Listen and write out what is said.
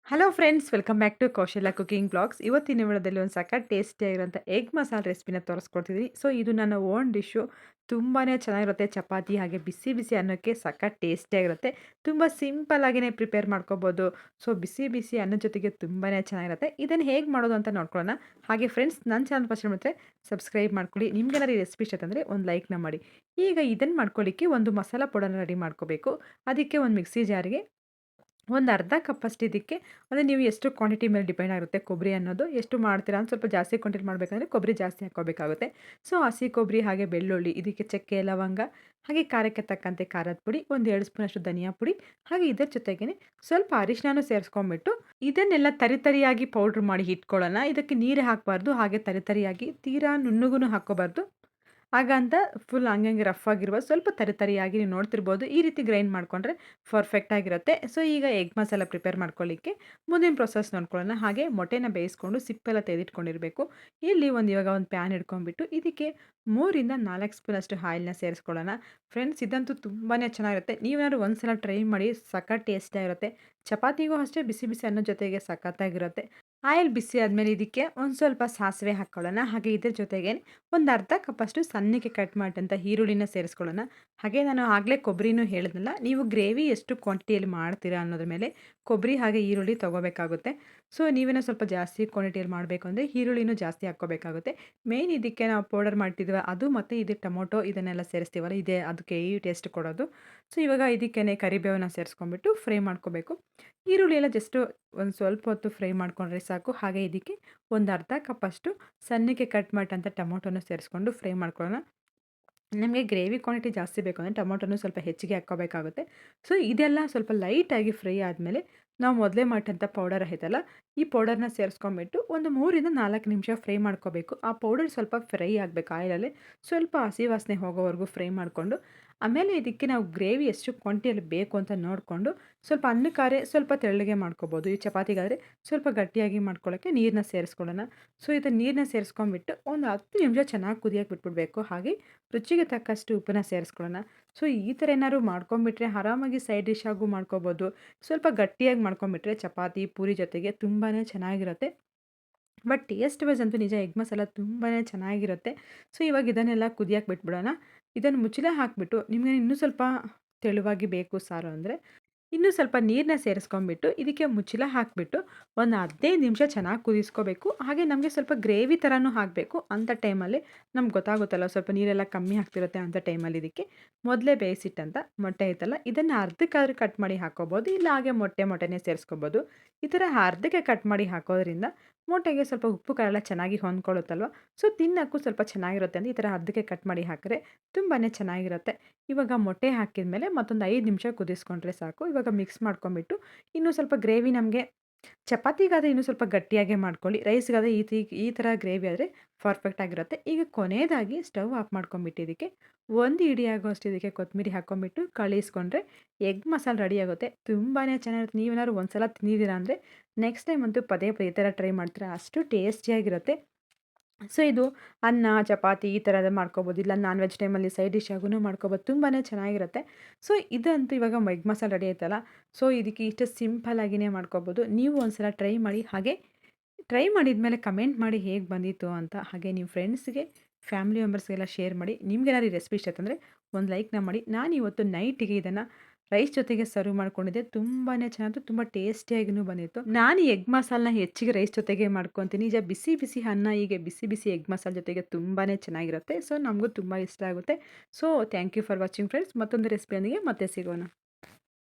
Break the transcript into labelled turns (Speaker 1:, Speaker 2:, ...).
Speaker 1: Hello friends, welcome back to Kaushalya cooking blogs. ಇವತ್ತಿನ ವಿಡಿಯೋದಲ್ಲಿ ಒಂದು ಸಖತ್ ಟೇಸ್ಟಿಯಾಗಿರೋಂಥ ಎಗ್ ಮಸಾಲ ರೆಸಿಪಿನ ತೋರಿಸ್ಕೊಡ್ತಿದ್ದೀನಿ. ಸೊ ಇದು ನನ್ನ ಓನ್ ಡಿಶ್ಶು. ತುಂಬಾ ಚೆನ್ನಾಗಿರುತ್ತೆ. ಚಪಾತಿ ಹಾಗೆ ಬಿಸಿ ಬಿಸಿ ಅನ್ನೋಕ್ಕೆ ಸಖತ್ ಟೇಸ್ಟಿಯಾಗಿರುತ್ತೆ. ತುಂಬ ಸಿಂಪಲ್ಲಾಗಿಯೇ ಪ್ರಿಪೇರ್ ಮಾಡ್ಕೋಬೋದು. ಸೊ ಬಿಸಿ ಬಿಸಿ ಅನ್ನದ ಜೊತೆಗೆ ತುಂಬಾ ಚೆನ್ನಾಗಿರುತ್ತೆ. ಇದನ್ನು ಹೇಗೆ ಮಾಡೋದು ಅಂತ ನೋಡ್ಕೊಳ್ಳೋಣ. ಹಾಗೆ ಫ್ರೆಂಡ್ಸ್, ನನ್ನ ಚಾನಲ್ ಫಸ್ಟ್ ಮತ್ತೆ ಸಬ್ಸ್ಕ್ರೈಬ್ ಮಾಡ್ಕೊಳ್ಳಿ. ನಿಮ್ಗೇನಾದ್ರು ಈ ರೆಸಿಪಿ ಇಷ್ಟ ಅಂದರೆ ಒಂದು ಲೈಕ್ನ ಮಾಡಿ. ಈಗ ಇದನ್ನು ಮಾಡ್ಕೊಳ್ಳಿಕ್ಕೆ ಒಂದು ಮಸಾಲ ಪೌಡರ್ನ ರೆಡಿ ಮಾಡ್ಕೋಬೇಕು. ಅದಕ್ಕೆ ಒಂದು ಮಿಕ್ಸಿ ಜಾರಿಗೆ ಒಂದು ಅರ್ಧ ಕಪ್ಪಷ್ಟು ಇದಕ್ಕೆ, ಅಂದರೆ ನೀವು ಎಷ್ಟು ಕ್ವಾಂಟಿಟಿ ಮೇಲೆ ಡಿಪೆಂಡ್ ಆಗಿರುತ್ತೆ ಕೊಬ್ಬರಿ ಅನ್ನೋದು. ಎಷ್ಟು ಮಾಡ್ತೀರಾ ಅಂತ, ಸ್ವಲ್ಪ ಜಾಸ್ತಿ ಕ್ವಾಂಟಿಟಿ ಮಾಡಬೇಕಂದ್ರೆ ಕೊಬ್ಬರಿ ಜಾಸ್ತಿ ಹಾಕ್ಕೋಬೇಕಾಗುತ್ತೆ. ಸೊ ಹಸಿ ಕೊಬ್ಬರಿ ಹಾಗೆ ಬೆಳ್ಳುಳ್ಳಿ, ಇದಕ್ಕೆ ಚಕ್ಕೆ ಲವಂಗ ಹಾಗೆ ಖಾರಕ್ಕೆ ತಕ್ಕಂತೆ ಖಾರದ ಪುಡಿ, ಒಂದು 2 ಸ್ಪೂನಷ್ಟು ಧನಿಯಾ ಪುಡಿ, ಹಾಗೆ ಇದರ ಜೊತೆಗೇ ಸ್ವಲ್ಪ ಅರಿಶಿನನೂ ಸೇರಿಸ್ಕೊಂಡ್ಬಿಟ್ಟು ಇದನ್ನೆಲ್ಲ ತರಿಯಾಗಿ ಪೌಡ್ರ್ ಮಾಡಿ ಇಟ್ಕೊಳ್ಳೋಣ. ಇದಕ್ಕೆ ನೀರು ಹಾಕಬಾರ್ದು, ಹಾಗೆ ತರಿಯಾಗಿ ತೀರಾ ನುಣ್ಣಗೂ ಹಾಕ್ಕೋಬಾರ್ದು. ಹಾಗಂತ ಫುಲ್ ಹಂಗಂಗೆ ರಫ್ ಆಗಿರುವ ಸ್ವಲ್ಪ ತರಿಯಾಗಿ ನೀವು ನೋಡ್ತಿರ್ಬೋದು. ಈ ರೀತಿ ಗ್ರೈಂಡ್ ಮಾಡಿಕೊಂಡ್ರೆ ಪರ್ಫೆಕ್ಟ್ ಆಗಿರುತ್ತೆ. ಸೊ ಈಗ ಎಗ್ ಮಸಾಲ ಪ್ರಿಪೇರ್ ಮಾಡ್ಕೊಳ್ಳಿಕ್ಕೆ ಮುಂದಿನ ಪ್ರೊಸೆಸ್ ನೋಡ್ಕೊಳ್ಳೋಣ. ಹಾಗೆ ಮೊಟ್ಟೆನ ಬೇಯಿಸ್ಕೊಂಡು ಸಿಪ್ಪೆಲ್ಲ ತೆಗೆದಿಟ್ಕೊಂಡಿರಬೇಕು. ಇಲ್ಲಿ ಇವಾಗ ಒಂದು ಪ್ಯಾನ್ ಇಟ್ಕೊಂಡ್ಬಿಟ್ಟು ಇದಕ್ಕೆ 3 ಇಂದ 4 ಸ್ಪೂನಷ್ಟು ಆಯಿಲ್ನ ಸೇರಿಸ್ಕೊಳ್ಳೋಣ. ಫ್ರೆಂಡ್ಸ್, ಇದಂತೂ ತುಂಬಾ ಚೆನ್ನಾಗಿರುತ್ತೆ. ನೀವೇನಾದ್ರು ಒಂದ್ಸಲ ಟ್ರೈ ಮಾಡಿ, ಸಖತ್ ಟೇಸ್ಟಿಯಾಗಿರುತ್ತೆ. ಚಪಾತಿಗೂ ಅಷ್ಟೇ, ಬಿಸಿ ಬಿಸಿ ಅನ್ನೋ ಜೊತೆಗೆ ಸಖತ್ತಾಗಿರುತ್ತೆ. ಆಯಿಲ್ ಬಿಸಿ ಆದಮೇಲೆ ಇದಕ್ಕೆ ಒಂದು ಸ್ವಲ್ಪ ಸಾಸಿವೆ ಹಾಕ್ಕೊಳ್ಳೋಣ. ಹಾಗೆ ಇದ್ರ ಜೊತೆಗೆ ಒಂದು ಅರ್ಧ ಕಪ್ಪಷ್ಟು ಸಣ್ಣಕ್ಕೆ ಕಟ್ ಮಾಡಿದಂಥ ಈರುಳ್ಳಿನ ಸೇರಿಸ್ಕೊಳ್ಳೋಣ. ಹಾಗೆ ನಾನು ಆಗಲೇ ಕೊಬ್ಬರಿನೂ ಹೇಳಿದ್ನಲ್ಲ, ನೀವು ಗ್ರೇವಿ ಎಷ್ಟು ಕ್ವಾಂಟಿಟಿಯಲ್ಲಿ ಮಾಡ್ತೀರಾ ಅನ್ನೋದ್ರ ಮೇಲೆ ಕೊಬ್ಬರಿ ಹಾಗೆ ಈರುಳ್ಳಿ ತೊಗೋಬೇಕಾಗುತ್ತೆ. ಸೊ ನೀವೇನೋ ಸ್ವಲ್ಪ ಜಾಸ್ತಿ ಕ್ವಾಂಟಿಟಿಯಲ್ಲಿ ಮಾಡಬೇಕು ಅಂದರೆ ಈರುಳ್ಳಿನೂ ಜಾಸ್ತಿ ಹಾಕ್ಕೋಬೇಕಾಗುತ್ತೆ. ಮೇಯ್ನ್ ಇದಕ್ಕೆ ನಾವು ಪೌಡರ್ ಮಾಡ್ತಿದ್ವಿ ಅದು, ಮತ್ತು ಇದು ಟೊಮೊಟೊ ಇದನ್ನೆಲ್ಲ ಸೇರಿಸ್ತೀವಲ್ಲ, ಇದೇ ಅದಕ್ಕೆ ಈ ಟೇಸ್ಟ್ ಕೊಡೋದು. ಸೊ ಇವಾಗ ಇದಕ್ಕೇ ಕರಿಬೇವನ್ನ ಸೇರಿಸ್ಕೊಂಡ್ಬಿಟ್ಟು ಫ್ರೈ ಮಾಡ್ಕೋಬೇಕು. ಈರುಳ್ಳಿ ಎಲ್ಲ ಜಸ್ಟು ಒಂದು ಸ್ವಲ್ಪ ಹೊತ್ತು ಫ್ರೈ ಮಾಡ್ಕೊಂಡ್ರೆ ಸಾಕು. ಹಾಗೆ ಇದಕ್ಕೆ ಒಂದು ಅರ್ಧ ಕಪ್ಪಷ್ಟು ಸಣ್ಣಕ್ಕೆ ಕಟ್ ಮಾಡಿದಂಥ ಟೊಮೊಟೊನ ಸೇರಿಸ್ಕೊಂಡು ಫ್ರೈ ಮಾಡ್ಕೊಳ್ಳೋಣ. ನಮಗೆ ಗ್ರೇವಿ ಕ್ವಾಂಟಿಟಿ ಜಾಸ್ತಿ ಬೇಕು ಅಂದರೆ ಟೊಮೊಟೊನೂ ಸ್ವಲ್ಪ ಹೆಚ್ಚಿಗೆ ಹಾಕ್ಕೋಬೇಕಾಗುತ್ತೆ. ಸೊ ಇದೆಲ್ಲ ಸ್ವಲ್ಪ ಲೈಟಾಗಿ ಫ್ರೈ ಆದಮೇಲೆ ನಾವು ಮೊದಲೇ ಮಾಡಿದಂಥ ಪೌಡರ್ ಐತಲ್ಲ, ಈ ಪೌಡರ್ನ ಸೇರಿಸ್ಕೊಂಡ್ಬಿಟ್ಟು ಒಂದು 3 ಇಂದ 4 ನಿಮಿಷ ಫ್ರೈ ಮಾಡ್ಕೋಬೇಕು. ಆ ಪೌಡರ್ ಸ್ವಲ್ಪ ಫ್ರೈ ಆಗಬೇಕು ಆಯಿಲಲ್ಲಿ, ಸ್ವಲ್ಪ ಹಸಿ ವಾಸನೆ ಹೋಗೋವರೆಗೂ ಫ್ರೈ ಮಾಡಿಕೊಂಡು, ಆಮೇಲೆ ಇದಕ್ಕೆ ನಾವು ಗ್ರೇವಿ ಎಷ್ಟು ಕ್ವಾಂಟಿಟಿಯಲ್ಲಿ ಬೇಕು ಅಂತ ನೋಡಿಕೊಂಡು ಸ್ವಲ್ಪ ಅನ್ನಕ್ಕಾದ್ರೆ ಸ್ವಲ್ಪ ತೆಳ್ಳಗೆ ಮಾಡ್ಕೋಬೋದು. ಈ ಚಪಾತಿಗಾದರೆ ಸ್ವಲ್ಪ ಗಟ್ಟಿಯಾಗಿ ಮಾಡ್ಕೊಳ್ಳೋಕ್ಕೆ ನೀರನ್ನ ಸೇರಿಸ್ಕೊಳ್ಳೋಣ. ಸೊ ಇದನ್ನು ನೀರನ್ನ ಸೇರಿಸ್ಕೊಂಡ್ಬಿಟ್ಟು ಒಂದು 10 ನಿಮಿಷ ಚೆನ್ನಾಗಿ ಕುದಿಯೋಕೆ ಬಿಟ್ಬಿಡಬೇಕು. ಹಾಗೆ ರುಚಿಗೆ ತಕ್ಕಷ್ಟು ಉಪ್ಪನ್ನ ಸೇರಿಸ್ಕೊಳ್ಳೋಣ. ಸೊ ಈ ಥರ ಏನಾದ್ರು ಮಾಡ್ಕೊಂಬಿಟ್ರೆ ಆರಾಮಾಗಿ ಸೈಡ್ ಡಿಶ್ ಆಗೂ ಮಾಡ್ಕೋಬೋದು. ಸ್ವಲ್ಪ ಗಟ್ಟಿಯಾಗಿ ಮಾಡ್ಕೊಂಬಿಟ್ರೆ ಚಪಾತಿ ಪೂರಿ ಜೊತೆಗೆ ತುಂಬಾ ಚೆನ್ನಾಗಿರುತ್ತೆ. ಬಟ್ ಟೇಸ್ಟ್ ವೈಸ್ ಅಂತೂ ನಿಜ ಎಗ್ ಮಸಾಲ ತುಂಬಾ ಚೆನ್ನಾಗಿರುತ್ತೆ. ಸೊ ಇವಾಗ ಇದನ್ನೆಲ್ಲ ಕುದಿಯಕ್ಕೆ ಬಿಟ್ಬಿಡೋಣ. ಇದನ್ನು ಮುಚ್ಚಳ ಹಾಕಿಬಿಟ್ಟು, ನಿಮಗೆ ಇನ್ನೂ ಸ್ವಲ್ಪ ತೆಳುವಾಗಿ ಬೇಕು ಸಾರು ಅಂದರೆ ಇನ್ನೂ ಸ್ವಲ್ಪ ನೀರನ್ನ ಸೇರಿಸ್ಕೊಂಡ್ಬಿಟ್ಟು ಇದಕ್ಕೆ ಮುಚ್ಚಳ ಹಾಕಿಬಿಟ್ಟು ಒಂದು 15 ನಿಮಿಷ ಚೆನ್ನಾಗಿ ಕುದಿಸ್ಕೋಬೇಕು. ಹಾಗೆ ನಮಗೆ ಸ್ವಲ್ಪ ಗ್ರೇವಿ ಥರನೂ ಆಗಬೇಕು. ಅಂಥ ಟೈಮಲ್ಲಿ ನಮ್ಗೆ ಗೊತ್ತಾಗುತ್ತಲ್ಲ, ಸ್ವಲ್ಪ ನೀರೆಲ್ಲ ಕಮ್ಮಿ ಆಗ್ತಿರುತ್ತೆ. ಅಂಥ ಟೈಮಲ್ಲಿ ಇದಕ್ಕೆ ಮೊದಲೇ ಬೇಯಿಸಿಟ್ಟಂಥ ಮೊಟ್ಟೆ ಐತಲ್ಲ, ಇದನ್ನು ಅರ್ಧಕ್ಕಾದ್ರೂ ಕಟ್ ಮಾಡಿ ಹಾಕ್ಕೋಬೋದು, ಇಲ್ಲ ಹಾಗೆ ಮೊಟ್ಟೆನೇ ಸೇರಿಸ್ಕೋಬೋದು. ಈ ಥರ ಅರ್ಧಕ್ಕೆ ಕಟ್ ಮಾಡಿ ಹಾಕೋದ್ರಿಂದ ಮೊಟ್ಟೆಗೆ ಸ್ವಲ್ಪ ಉಪ್ಪು ಖಾರ ಎಲ್ಲ ಚೆನ್ನಾಗಿ ಹೊಂದ್ಕೊಳ್ಳುತ್ತಲ್ವ. ಸೊ ತಿನ್ನೋಕ್ಕೂ ಸ್ವಲ್ಪ ಚೆನ್ನಾಗಿರುತ್ತೆ ಅಂತ ಈ ಥರ ಅರ್ಧಕ್ಕೆ ಕಟ್ ಮಾಡಿ ಹಾಕಿದ್ರೆ ತುಂಬಾ ಚೆನ್ನಾಗಿರುತ್ತೆ. ಇವಾಗ ಮೊಟ್ಟೆ ಹಾಕಿದ ಮೇಲೆ ಮತ್ತೊಂದು 5 ನಿಮಿಷ ಕುದಿಸ್ಕೊಂಡ್ರೆ ಸಾಕು. ಇವಾಗ ಮಿಕ್ಸ್ ಮಾಡ್ಕೊಂಬಿಟ್ಟು ಇನ್ನೂ ಸ್ವಲ್ಪ ಗ್ರೇವಿ ನಮಗೆ ಚಪಾತಿಗಾದರೆ ಇನ್ನೂ ಸ್ವಲ್ಪ ಗಟ್ಟಿಯಾಗೆ ಮಾಡ್ಕೊಳ್ಳಿ. ರೈಸ್ಗಾದರೆ ಈ ಥರ ಗ್ರೇವಿ ಆದರೆ ಪರ್ಫೆಕ್ಟ್ ಆಗಿರುತ್ತೆ. ಈಗ ಕೊನೆಯದಾಗಿ ಸ್ಟವ್ ಆಫ್ ಮಾಡ್ಕೊಂಬಿಟ್ಟು ಇದಕ್ಕೆ ಒಂದು ಇಡಿ ಆಗೋಷ್ಟು ಇದಕ್ಕೆ ಕೊತ್ತಂಬರಿ ಹಾಕ್ಕೊಂಬಿಟ್ಟು ಕಳಿಸ್ಕೊಂಡ್ರೆ ಎಗ್ ಮಸಾಲ ರೆಡಿ ಆಗುತ್ತೆ. ತುಂಬಾ ಚೆನ್ನಾಗಿರುತ್ತೆ. ನೀವೇನಾದ್ರು ಒಂದು ಸಲ ತಿಂದಿದ್ದೀರಾ ಅಂದರೆ ನೆಕ್ಸ್ಟ್ ಟೈಮ್ ಅಂತೂ ಪದೇ ಪದೇ ಈ ಥರ ಟ್ರೈ ಮಾಡ್ತೀರಾ, ಅಷ್ಟು ಟೇಸ್ಟಿಯಾಗಿರುತ್ತೆ. ಸೊ ಇದು ಅನ್ನ, ಚಪಾತಿ ಈ ಥರದ ಮಾಡ್ಕೋಬೋದು. ಇಲ್ಲ ನಾನ್ ವೆಜ್ ಟೈಮಲ್ಲಿ ಸೈಡ್ ಡಿಶ್ ಆಗೂ ಮಾಡ್ಕೋಬೋದು. ತುಂಬಾ ಚೆನ್ನಾಗಿರುತ್ತೆ. ಸೊ ಇದಂತೂ ಇವಾಗ ಎಗ್ ಮಸಾಲ ರೆಡಿ ಆಯ್ತಲ್ಲ. ಸೊ ಇದಕ್ಕೆ ಇಷ್ಟು ಸಿಂಪಲ್ಲಾಗಿಯೇ ಮಾಡ್ಕೋಬೋದು. ನೀವು ಒಂದು ಸಲ ಟ್ರೈ ಮಾಡಿ. ಹಾಗೆ ಟ್ರೈ ಮಾಡಿದ್ಮೇಲೆ ಕಮೆಂಟ್ ಮಾಡಿ ಹೇಗೆ ಬಂದಿತ್ತು ಅಂತ. ಹಾಗೆ ನಿಮ್ಮ ಫ್ರೆಂಡ್ಸ್ಗೆ, ಫ್ಯಾಮಿಲಿ ಮೆಂಬರ್ಸ್ಗೆಲ್ಲ ಶೇರ್ ಮಾಡಿ. ನಿಮ್ಗೇನಾದ್ರು ಈ ರೆಸಿಪಿ ಇಷ್ಟ ಆಯ್ತಂದರೆ ಒಂದು ಲೈಕ್ನ ಮಾಡಿ. ನಾನಿವತ್ತು ನೈಟಿಗೆ ಇದನ್ನು ರೈಸ್ ಜೊತೆಗೆ ಸರ್ವ್ ಮಾಡ್ಕೊಂಡಿದ್ದೆ. ತುಂಬಾ ಚೆನ್ನಾಗಿತ್ತು, ತುಂಬ ಟೇಸ್ಟಿಯಾಗಿಯೂ ಬಂದಿತ್ತು. ನಾನು ಎಗ್ ಮಸಾಲನ ಹೆಚ್ಚಿಗೆ ರೈಸ್ ಜೊತೆಗೆ ಮಾಡ್ಕೊತೀನಿ. ನಿಜ ಬಿಸಿ ಬಿಸಿ ಅನ್ನ ಹೀಗೆ ಬಿಸಿ ಬಿಸಿ ಎಗ್ ಮಸಾಲ ಜೊತೆಗೆ ತುಂಬಾ ಚೆನ್ನಾಗಿರುತ್ತೆ. ಸೊ ನಮಗೂ ತುಂಬ ಇಷ್ಟ ಆಗುತ್ತೆ. So thank you for watching friends. ಮತ್ತೊಂದು ರೆಸಿಪಿಯೊಂದಿಗೆ ಮತ್ತೆ ಸಿಗೋಣ.